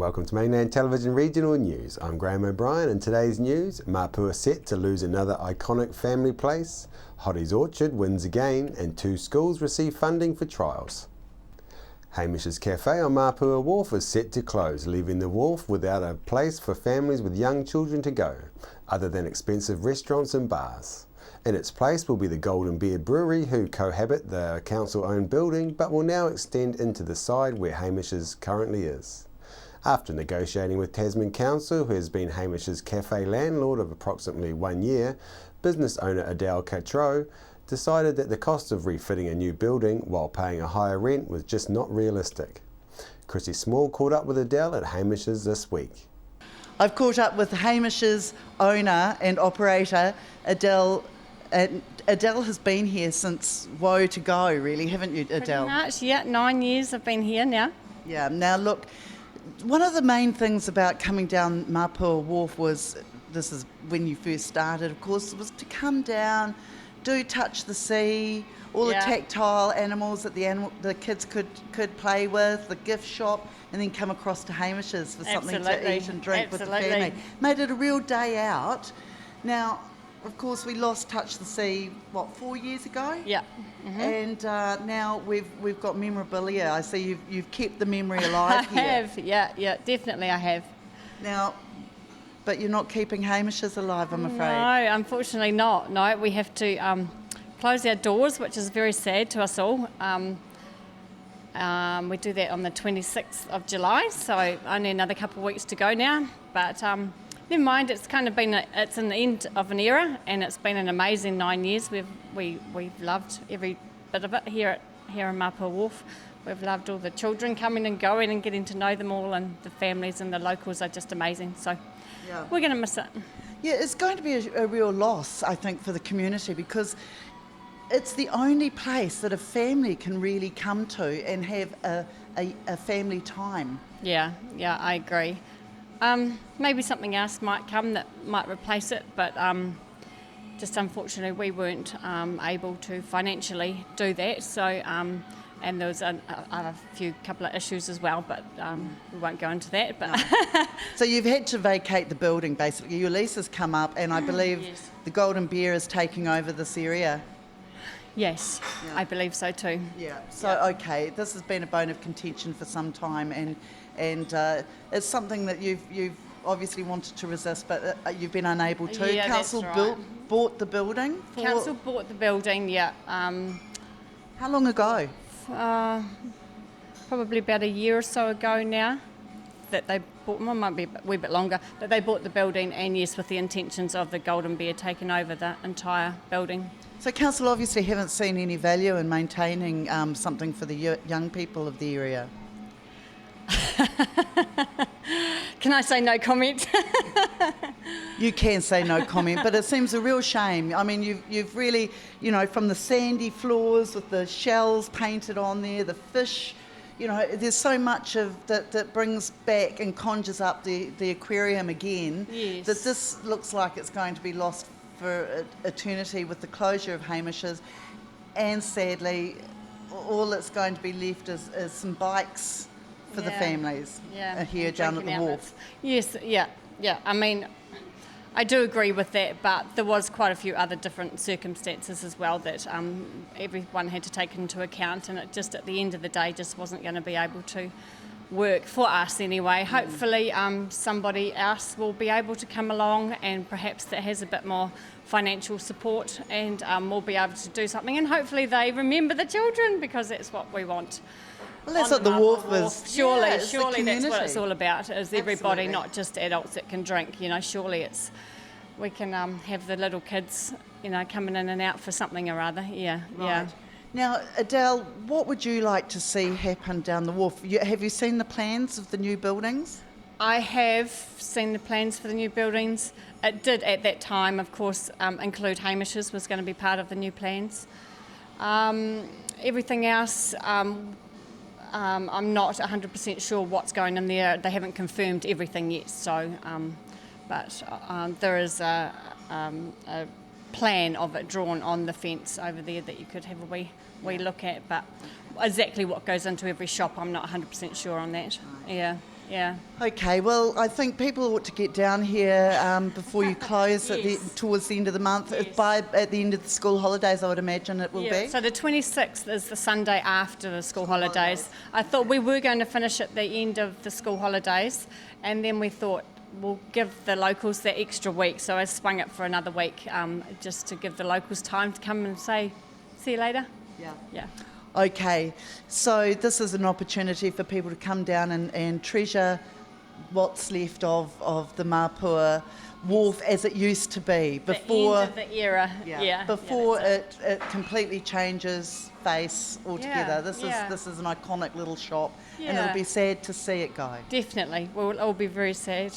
Welcome to Mainland Television Regional News. I'm Graham O'Brien, and today's news: Mapua set to lose another iconic family place, Hottie's Orchard wins again, and 2 schools receive funding for trials. Hamish's Cafe on Mapua Wharf is set to close, leaving the wharf without a place for families with young children to go, other than expensive restaurants and bars. In its place will be the Golden Bear Brewery, who cohabit the council-owned building but will now extend into the side where Hamish's currently is. After negotiating with Tasman Council, who has been Hamish's Cafe landlord of approximately 1 year, business owner Adele Catrow decided that the cost of refitting a new building while paying a higher rent was just not realistic. Chrissy Small caught up with Adele at Hamish's this week. I've caught up with Hamish's owner and operator, Adele. Adele has been here since woe to go, really, haven't you, Adele? Pretty much, yeah. 9 years I've been here now. Yeah, now look, one of the main things about coming down Mapua Wharf was, this is when you first started, of course, was to come down, do touch the sea, all the tactile animals that the kids could play with, the gift shop, and then come across to Hamish's for something to eat and drink with the family. Made it a real day out. Now, of course, we lost Touch the Sea, 4 years ago? Yeah. Mm-hmm. And now we've got memorabilia. I see you've kept the memory alive here. I have, yeah, definitely I have. Now, but you're not keeping Hamish's alive, I'm afraid. No, unfortunately not. No, we have to close our doors, which is very sad to us all. We do that on the 26th of July, so only another couple of weeks to go now. But never mind, it's kind of been it's an end of an era, and it's been an amazing 9 years. We've loved every bit of it here in Mapua Wharf. We've loved all the children coming and going and getting to know them all, and the families and the locals are just amazing. So we're going to miss it. Yeah, it's going to be a real loss, I think, for the community, because it's the only place that a family can really come to and have a family time. Yeah, I agree. Maybe something else might come that might replace it, but just unfortunately we weren't able to financially do that. So, and there was a couple of issues as well, but we won't go into that. But no. So you've had to vacate the building, basically. Your lease has come up, and I believe the Golden Bear is taking over this area. Yes, I believe so too. Yeah. So okay, this has been a bone of contention for some time, and it's something that you've obviously wanted to resist, but you've been unable to. Yeah, Council that's right. bought the building. Council bought the building. Yeah. How long ago? Probably about a year or so ago now. That they bought, well, might be a wee bit longer. That they bought the building, and yes, with the intentions of the Golden Bear taking over the entire building. So council obviously haven't seen any value in maintaining something for the young people of the area. Can I say no comment? You can say no comment, but it seems a real shame. I mean, you've really, from the sandy floors with the shells painted on there, the fish, there's so much of that brings back and conjures up the aquarium again. Yes. That this looks like it's going to be lost for eternity with the closure of Hamish's, and sadly all that's going to be left is some bikes for the families here down at the wharf. Yes, yeah. I mean, I do agree with that, but there was quite a few other different circumstances as well that everyone had to take into account, and it just at the end of the day just wasn't going to be able to work for us anyway. Hopefully somebody else will be able to come along, and perhaps that has a bit more financial support, and we'll be able to do something, and hopefully they remember the children, because that's what we want. Well, that's what the wharf was. Surely that's what it's all about, is everybody, not just adults that can drink. Surely we can have the little kids, coming in and out for something or other. Yeah, right. Yeah. Now, Adele, what would you like to see happen down the wharf? Have you seen the plans of the new buildings? I have seen the plans for the new buildings. It did at that time, of course, include Hamish's was going to be part of the new plans. Everything else, I'm not 100% sure what's going in there. They haven't confirmed everything yet, so but there is a plan of it drawn on the fence over there that you could have a wee look at, but exactly what goes into every shop, I'm not 100% sure on that. Yeah. Yeah. Okay, well, I think people ought to get down here before you close Yes. towards the end of the month. Yes. At the end of the school holidays, I would imagine it will be. So the 26th is the Sunday after the school holidays. I thought we were going to finish at the end of the school holidays, and then we thought we'll give the locals that extra week. So I swung it for another week, just to give the locals time to come and say, see you later. Yeah. Yeah. Okay, so this is an opportunity for people to come down and treasure what's left of the Mapua Wharf as it used to be before the end of the era. Before that's it completely changes face altogether. This is an iconic little shop, and it'll be sad to see it go. Definitely. We'll all be very sad.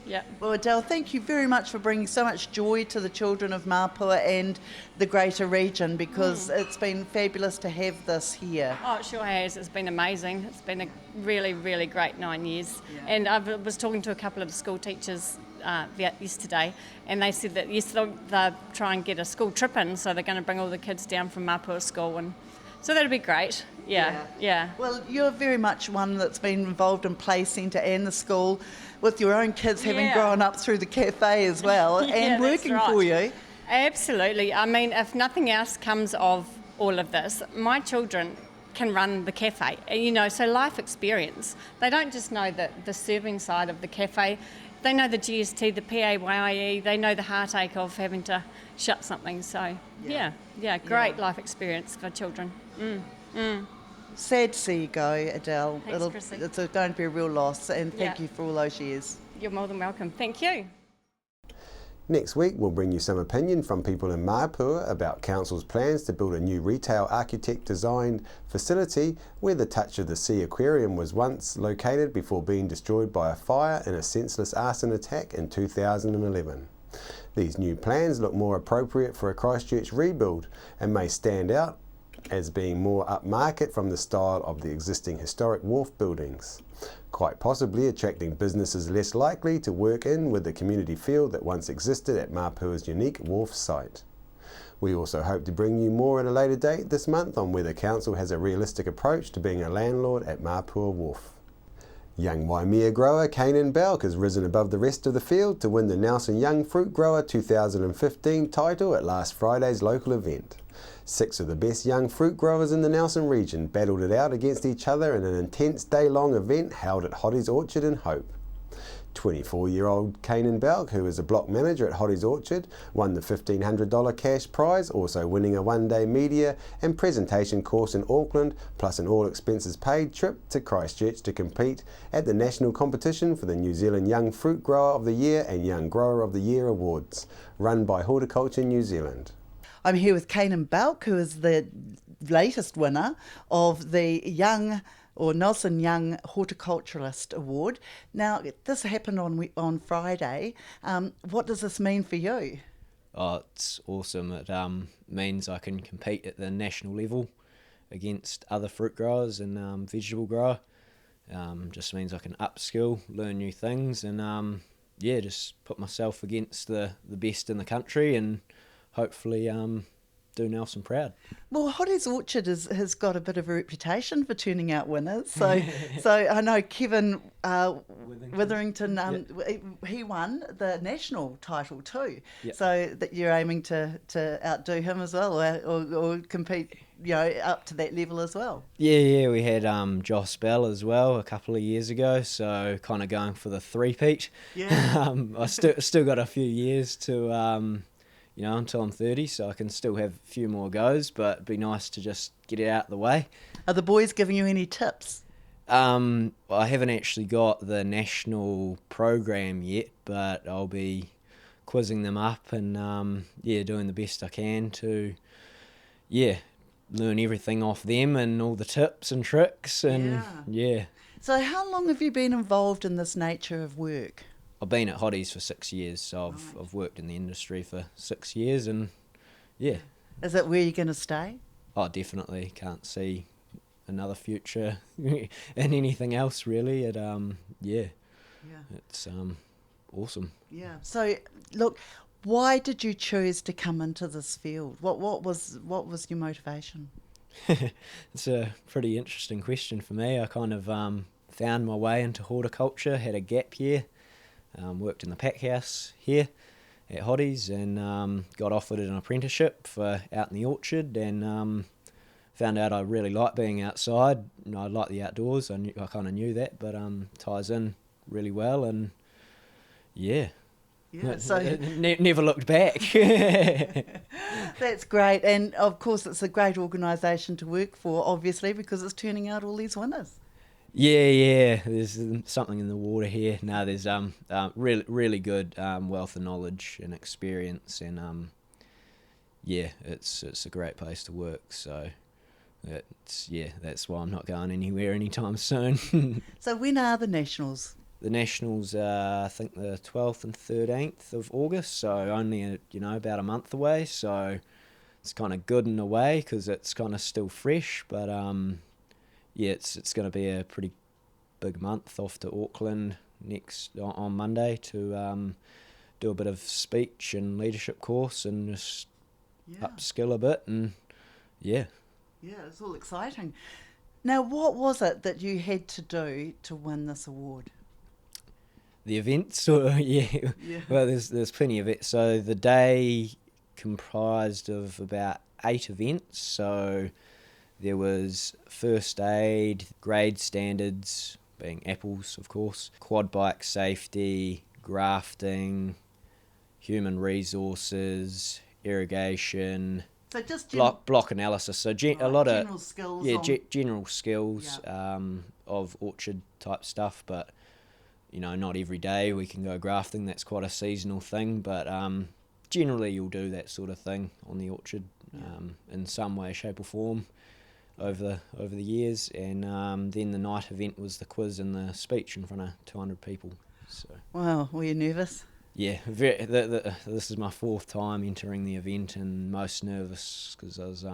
Yeah. Well, Adele, thank you very much for bringing so much joy to the children of Mapua and the greater region, because it's been fabulous to have this here. Oh, it sure has. It's been amazing. It's been a really, really great 9 years. Yeah. And I was talking to a couple of the school teachers yesterday, and they said that they'll try and get a school trip in, so they're going to bring all the kids down from Mapua school, and so that'll be great. Yeah. Well, you're very much one that's been involved in Play Centre and the school, with your own kids having grown up through the cafe as well, and working for you. Absolutely. I mean, if nothing else comes of all of this, my children can run the cafe, so life experience. They don't just know the serving side of the cafe, they know the GST, the PAYE, they know the heartache of having to shut something. So, great life experience for children. Sad to see you go, Adele. Thanks, it's going to be a real loss, and thank you for all those years. You're more than welcome. Thank you. Next week, we'll bring you some opinion from people in Mapua about Council's plans to build a new retail architect-designed facility where the Touch of the Sea aquarium was once located before being destroyed by a fire in a senseless arson attack in 2011. These new plans look more appropriate for a Christchurch rebuild and may stand out as being more upmarket from the style of the existing historic wharf buildings, quite possibly attracting businesses less likely to work in with the community feel that once existed at Mapua's unique wharf site. We also hope to bring you more at a later date this month on whether Council has a realistic approach to being a landlord at Mapua Wharf. Young Waimea grower Kanan Belk has risen above the rest of the field to win the Nelson Young Fruit Grower 2015 title at last Friday's local event. 6 of the best young fruit growers in the Nelson region battled it out against each other in an intense day-long event held at Hoddie's Orchard in Hope. 24-year-old Kanan Belk, who is a block manager at Hoddie's Orchard, won the $1,500 cash prize, also winning a one-day media and presentation course in Auckland, plus an all-expenses-paid trip to Christchurch to compete at the national competition for the New Zealand Young Fruit Grower of the Year and Young Grower of the Year awards, run by Horticulture New Zealand. I'm here with Kanan Belk, who is the latest winner of the Nelson Young Horticulturalist Award. Now, this happened on Friday. What does this mean for you? Oh, it's awesome. It means I can compete at the national level against other fruit growers and vegetable grower. Just means I can upskill, learn new things, and just put myself against the best in the country and hopefully do Nelson proud. Well, Hoddie's Orchard has got a bit of a reputation for turning out winners. So I know Kevin Witherington, he won the national title too. Yep. So that you're aiming to outdo him as well, or compete, up to that level as well. Yeah, we had Joss Bell as well a couple of years ago, so kind of going for the three-peat. Yeah. I still got a few years to until I'm 30, so I can still have a few more goes, but it'd be nice to just get it out of the way. Are the boys giving you any tips? I haven't actually got the national program yet, but I'll be quizzing them up and doing the best I can to learn everything off them and all the tips and tricks and So how long have you been involved in this nature of work? I've been at Hoddie's for 6 years, so I've worked in the industry for 6 years, and Is it where you're going to stay? Oh, definitely. Can't see another future in anything else really. It's awesome. Yeah. So look, why did you choose to come into this field? What was your motivation? It's a pretty interesting question for me. I kind of found my way into horticulture, had a gap year, worked in the pack house here at Hotties, and got offered an apprenticeship for out in the orchard, and found out I really like being outside. I like the outdoors. I kind of knew that, but ties in really well, and yeah. So Never looked back. that's great, and of course it's a great organisation to work for, obviously, because it's turning out all these winners. Yeah. There's something in the water here. No, there's really good wealth of knowledge and experience, and yeah, it's a great place to work. So that's why I'm not going anywhere anytime soon. So when are the Nationals? The Nationals are, I think, the 12th and 13th of August, so only about a month away. So it's kind of good in a way because it's kind of still fresh. But yeah, it's going to be a pretty big month. Off to Auckland on Monday to do a bit of speech and leadership course and just upskill a bit, and yeah. Yeah, it's all exciting. Now, what was it that you had to do to win this award? The events, yeah. Well, there's plenty of it. So the day comprised of about 8 events. So there was first aid, grade standards, being apples, of course, quad bike safety, grafting, human resources, irrigation, So just block analysis. So a lot of general skills. general skills of orchard type stuff, but not every day we can go grafting. That's quite a seasonal thing, but generally you'll do that sort of thing on the orchard in some way, shape or form over the years. And then the night event was the quiz and the speech in front of 200 people. So Wow, were you nervous? yeah, this is my 4th time entering the event, and most nervous because I was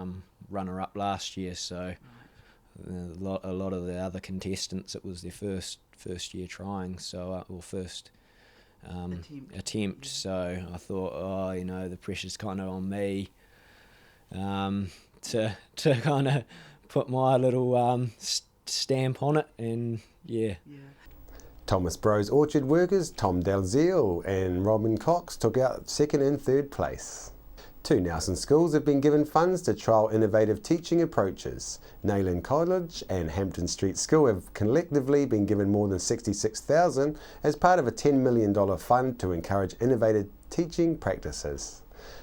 runner-up last year. So a lot of the other contestants, it was their first year trying, so or first attempt. So I thought, the pressure's kind of on me to kind of put my little stamp on it, and yeah. Thomas Bros orchard workers Tom Dalziel and Robin Cox took out 2nd and 3rd place. 2 Nelson schools have been given funds to trial innovative teaching approaches. Nayland College and Hampton Street School have collectively been given more than $66,000 as part of a $10 million fund to encourage innovative teaching practices.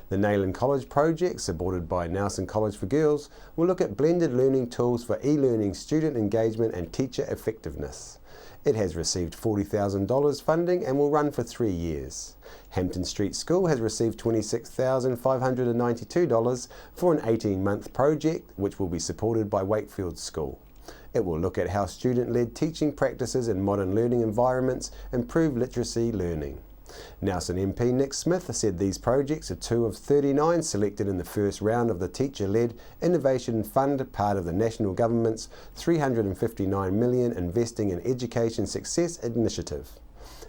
The Nayland College project, supported by Nelson College for Girls, will look at blended learning tools for e-learning, student engagement and teacher effectiveness. It has received $40,000 funding and will run for 3 years. Hampton Street School has received $26,592 for an 18-month project which will be supported by Wakefield School. It will look at how student-led teaching practices in modern learning environments improve literacy learning. Nelson MP Nick Smith said these projects are 2 of 39 selected in the first round of the Teacher-Led Innovation Fund, part of the National Government's $359 million Investing in Education Success initiative.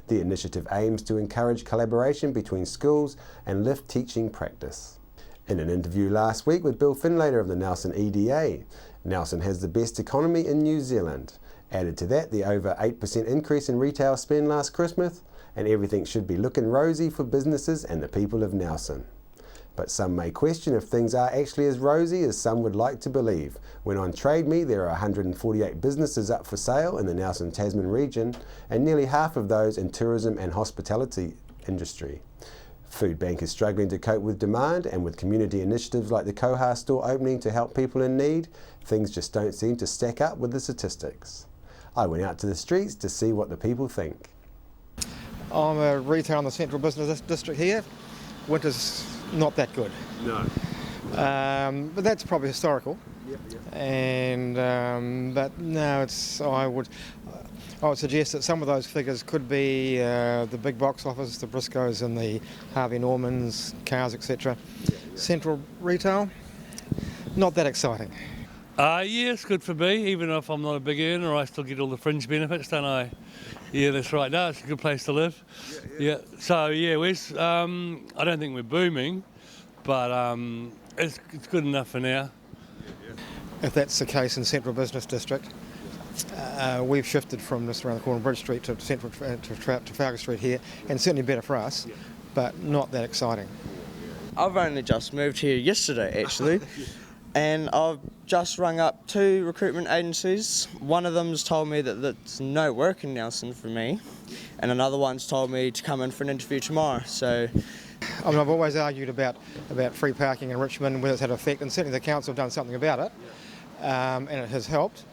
The initiative aims to encourage collaboration between schools and lift teaching practice. In an interview last week with Bill Finlater of the Nelson EDA, Nelson has the best economy in New Zealand. Added to that, the over 8% increase in retail spend last Christmas, and everything should be looking rosy for businesses and the people of Nelson. But some may question if things are actually as rosy as some would like to believe, when on Trade Me there are 148 businesses up for sale in the Nelson Tasman region, and nearly half of those in tourism and hospitality industry. Food Bank is struggling to cope with demand, and with community initiatives like the Koha store opening to help people in need, things just don't seem to stack up with the statistics. I went out to the streets to see what the people think. I'm a retailer in the central business district here. Winter's not that good. No. But that's probably historical. And but no, I would suggest that some of those figures could be the big box office, the Briscoes and the Harvey Normans, cars, etc. Central retail, not that exciting. Yeah, it's good for me. Even if I'm not a big earner, I still get all the fringe benefits, don't I? Yeah, that's right. No, it's a good place to live. Yeah. So yeah, I don't think we're booming, but it's good enough for now. If that's the case in Central Business District, We've shifted from just around the corner of Bridge Street to Central to Trafalgar Street here, and certainly better for us, but not that exciting. I've only just moved here yesterday, actually, and I've just rung up 2 recruitment agencies. One of them's told me that there's no work in Nelson for me, and another one's told me to come in for an interview tomorrow. So, I mean, I've always argued about free parking in Richmond, whether it's had an effect, and certainly the council have done something about it, and it has helped.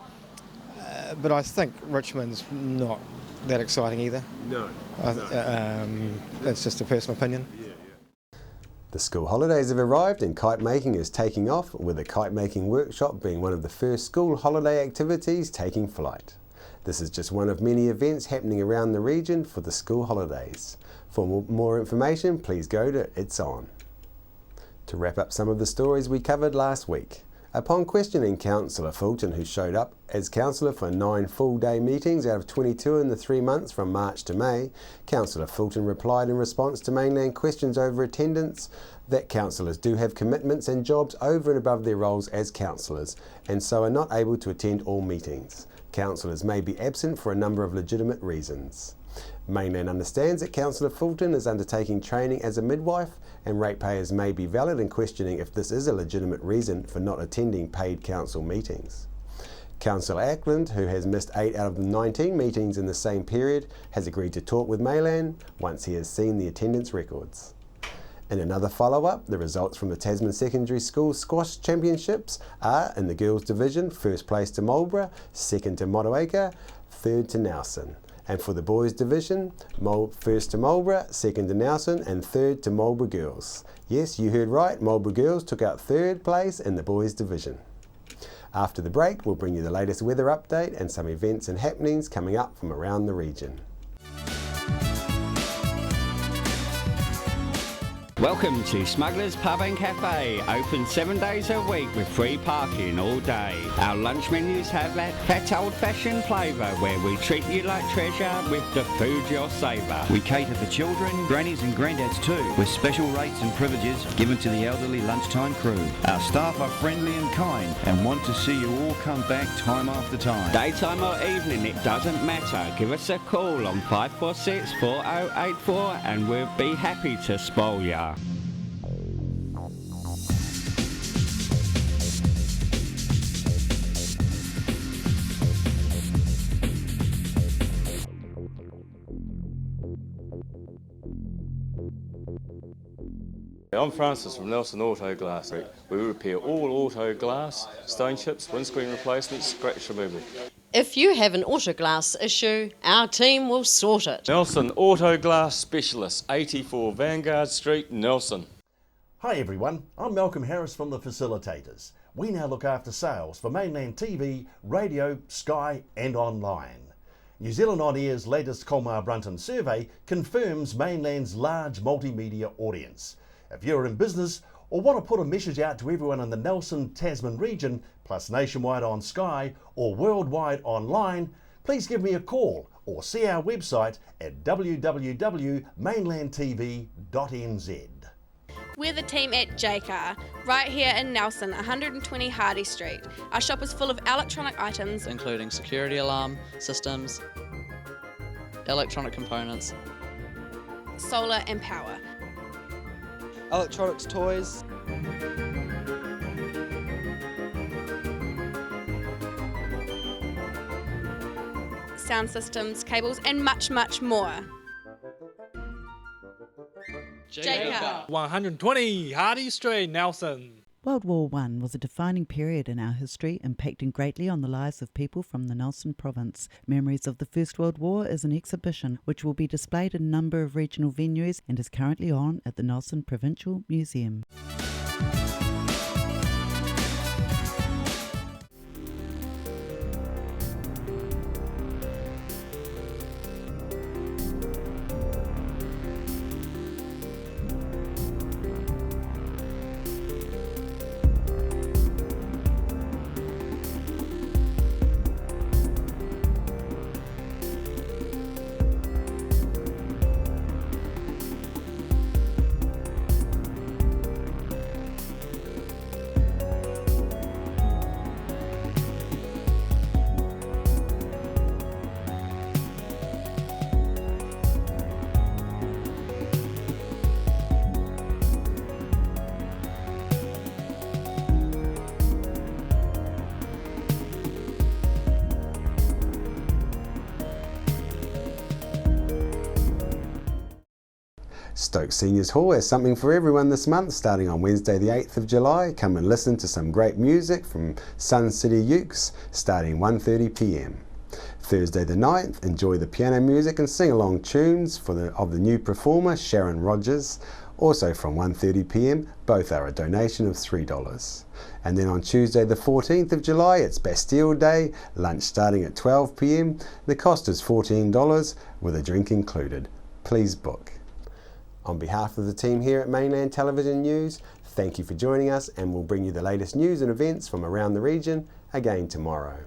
But I think Richmond's not that exciting either. No. That's just a personal opinion. The school holidays have arrived and kite making is taking off, with a kite making workshop being one of the first school holiday activities taking flight. This is just one of many events happening around the region for the school holidays. For more information, please go to It's On. To wrap up some of the stories we covered last week. Upon questioning Councillor Fulton, who showed up as councillor for 9 full-day meetings out of 22 in the 3 months from March to May, Councillor Fulton replied in response to Mainland questions over attendance that councillors do have commitments and jobs over and above their roles as councillors, and so are not able to attend all meetings. Councillors may be absent for a number of legitimate reasons. Mainland understands that Councillor Fulton is undertaking training as a midwife, and ratepayers may be valid in questioning if this is a legitimate reason for not attending paid council meetings. Councillor Ackland, who has missed 8 out of the 19 meetings in the same period, has agreed to talk with Mainland once he has seen the attendance records. In another follow-up, the results from the Tasman Secondary School Squash Championships are, in the girls' division, first place to Marlborough, second to Motueka, third to Nelson. And for the boys' division, first to Marlborough, second to Nelson, and third to Marlborough Girls. Yes, you heard right, Marlborough Girls took out third place in the boys' division. After the break, we'll bring you the latest weather update and some events and happenings coming up from around the region. Welcome to Smugglers Pub and Cafe, open 7 days a week with free parking all day. Our lunch menus have that fat old-fashioned flavour where we treat you like treasure with the food you'll savour. We cater for children, grannies and granddads too, with special rates and privileges given to the elderly lunchtime crew. Our staff are friendly and kind and want to see you all come back time after time. Daytime or evening, it doesn't matter. Give us a call on 546 4084 and we'll be happy to spoil ya. I'm Francis from Nelson Auto Glass. We repair all auto glass, stone chips, windscreen replacements, scratch removal. If you have an auto glass issue, our team will sort it. Nelson Auto Glass Specialists, 84 Vanguard Street, Nelson. Hi everyone, I'm Malcolm Harris from the Facilitators. We now look after sales for Mainland TV, radio, Sky and online. New Zealand On Air's latest Colmar Brunton survey confirms Mainland's large multimedia audience. If you're in business or want to put a message out to everyone in the Nelson Tasman region, plus nationwide on Sky or worldwide online, please give me a call or see our website at www.mainlandtv.nz. We're the team at JCar, right here in Nelson, 120 Hardy Street. Our shop is full of electronic items, including security alarm systems, electronic components, solar and power, electronics, toys, sound systems, cables and much, much more. JCar. 120 Hardy Street, Nelson. World War I was a defining period in our history, impacting greatly on the lives of people from the Nelson province. Memories of the First World War is an exhibition which will be displayed in a number of regional venues and is currently on at the Nelson Provincial Museum. Stoke Seniors Hall has something for everyone this month, starting on Wednesday the 8th of July. Come and listen to some great music from Sun City Ukes, starting 1:30 p.m. Thursday the 9th, enjoy the piano music and sing-along tunes of the new performer Sharon Rogers, also from 1:30 p.m. Both are a donation of $3. And then on Tuesday the 14th of July, it's Bastille Day, lunch starting at 12 p.m. The cost is $14 with a drink included. Please book. On behalf of the team here at Mainland Television News, thank you for joining us, and we'll bring you the latest news and events from around the region again tomorrow.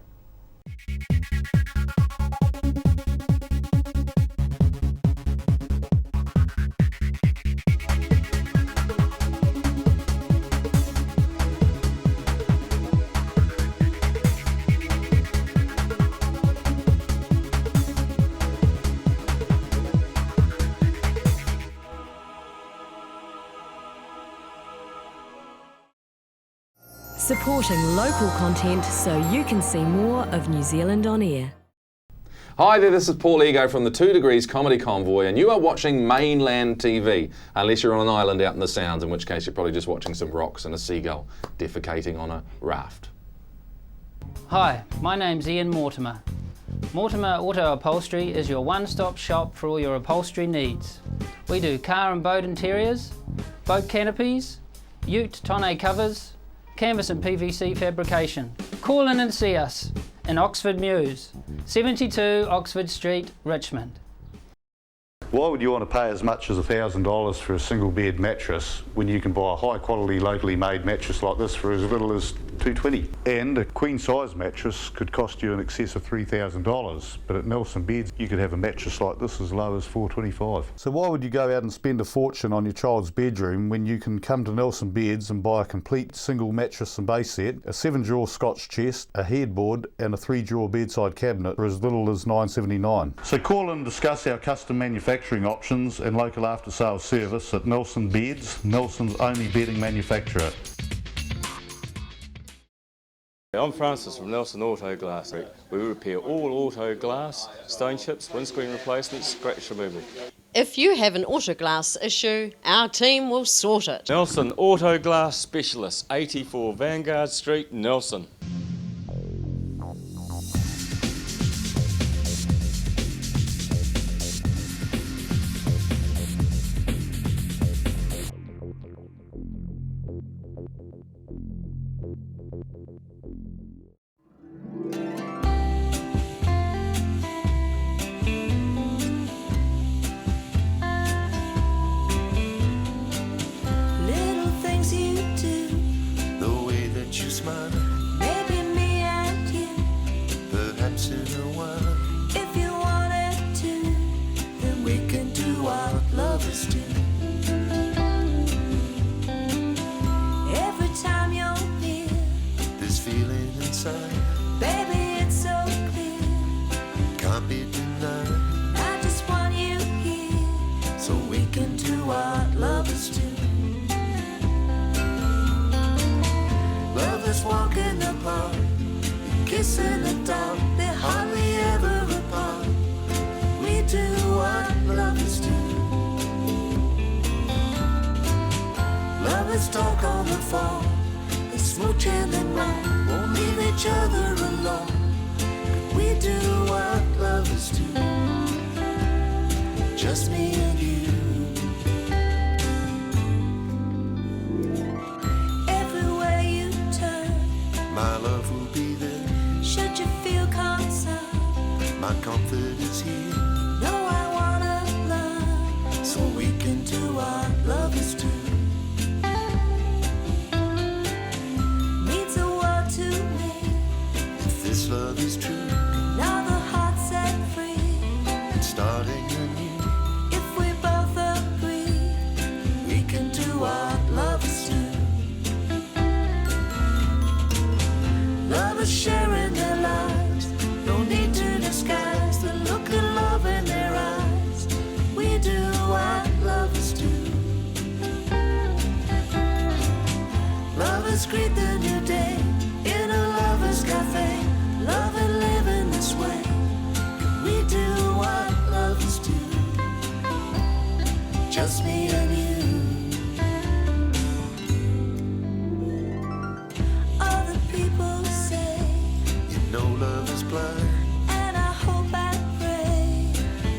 Supporting local content so you can see more of New Zealand on air. Hi there, this is Paul Ego from the 2 Degrees Comedy Convoy, and you are watching Mainland TV, unless you're on an island out in the Sounds, in which case you're probably just watching some rocks and a seagull defecating on a raft. Hi, my name's Ian Mortimer. Mortimer Auto Upholstery is your one-stop shop for all your upholstery needs. We do car and boat interiors, boat canopies, ute tonneau covers, canvas and PVC fabrication. Call in and see us in Oxford Mews, 72 Oxford Street, Richmond. Why would you want to pay as much as $1,000 for a single bed mattress when you can buy a high quality locally made mattress like this for as little as $220? And a queen size mattress could cost you in excess of $3,000, but at Nelson Beds you could have a mattress like this as low as $425. So why would you go out and spend a fortune on your child's bedroom when you can come to Nelson Beds and buy a complete single mattress and base set, a 7-drawer Scotch chest, a headboard and a 3-drawer bedside cabinet for as little as $979? So call and discuss our custom manufacturing options and local after-sales service at Nelson Beds, Nelson's only bedding manufacturer. I'm Francis from Nelson Auto Glass. We repair all auto glass, stone chips, windscreen replacements, scratch removal. If you have an auto glass issue, our team will sort it. Nelson Auto Glass Specialist, 84 Vanguard Street, Nelson. Talk on the phone, they smooch and then roll, won't leave each other alone. We do what lovers do, just me and you. Everywhere you turn, my love will be there. Should you feel concerned, my comfort is here. No, I wanna learn, so we can do what lovers do. Love is true. Now the heart's set free. It's starting anew. If we both agree, we can do what lovers do. Lovers sharing their lives. No need to disguise the look of love in their eyes. We do what lovers do. Lovers greet the new day in a lover's cafe. Love and live in this way. We do what lovers do. Just me blood. And I hope and pray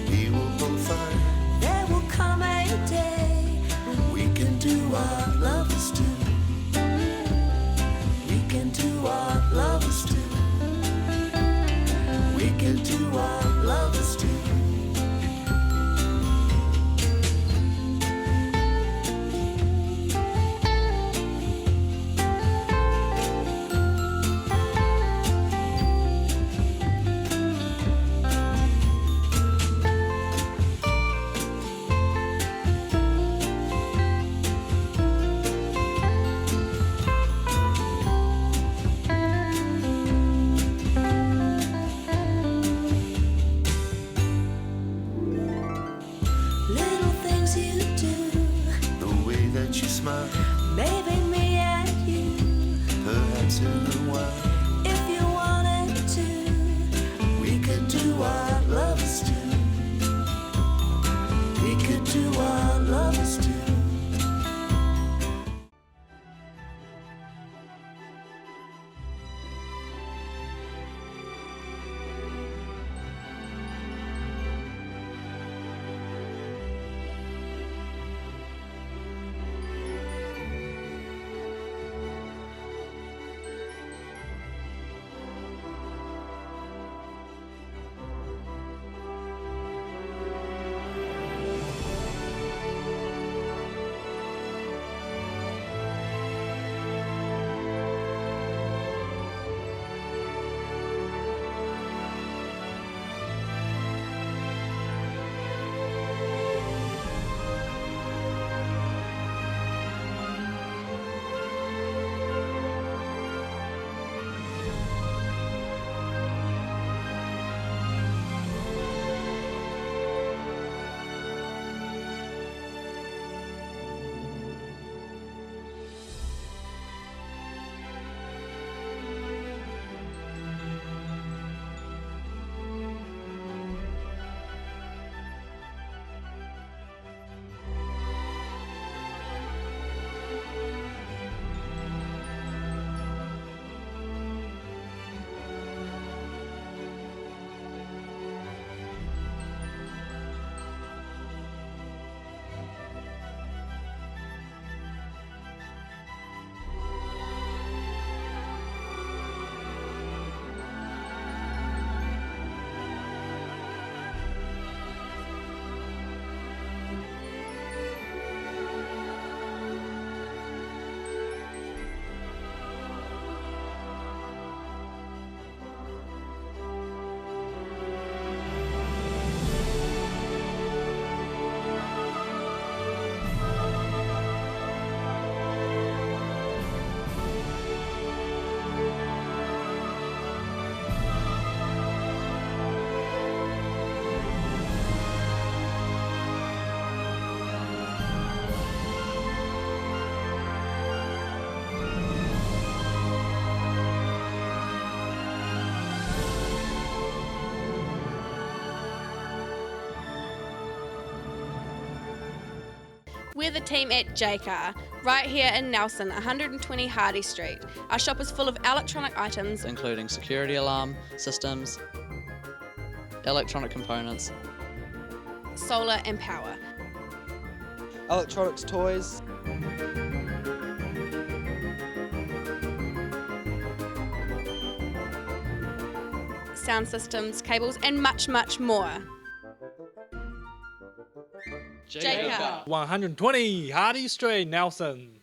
we will both find there will come a day when we can do what lovers do. We can do what lovers do. We can do what lovers do. Little things you do, the way that you smile, maybe me and you, perhaps in a while. If you wanted to, we could do what lovers do. We could do what lovers do. We're the team at J-Car, right here in Nelson, 120 Hardy Street. Our shop is full of electronic items, including security alarm systems, electronic components, solar and power, electronics, toys, sound systems, cables, and much, much more. J-Car. 120 Hardy Street, Nelson.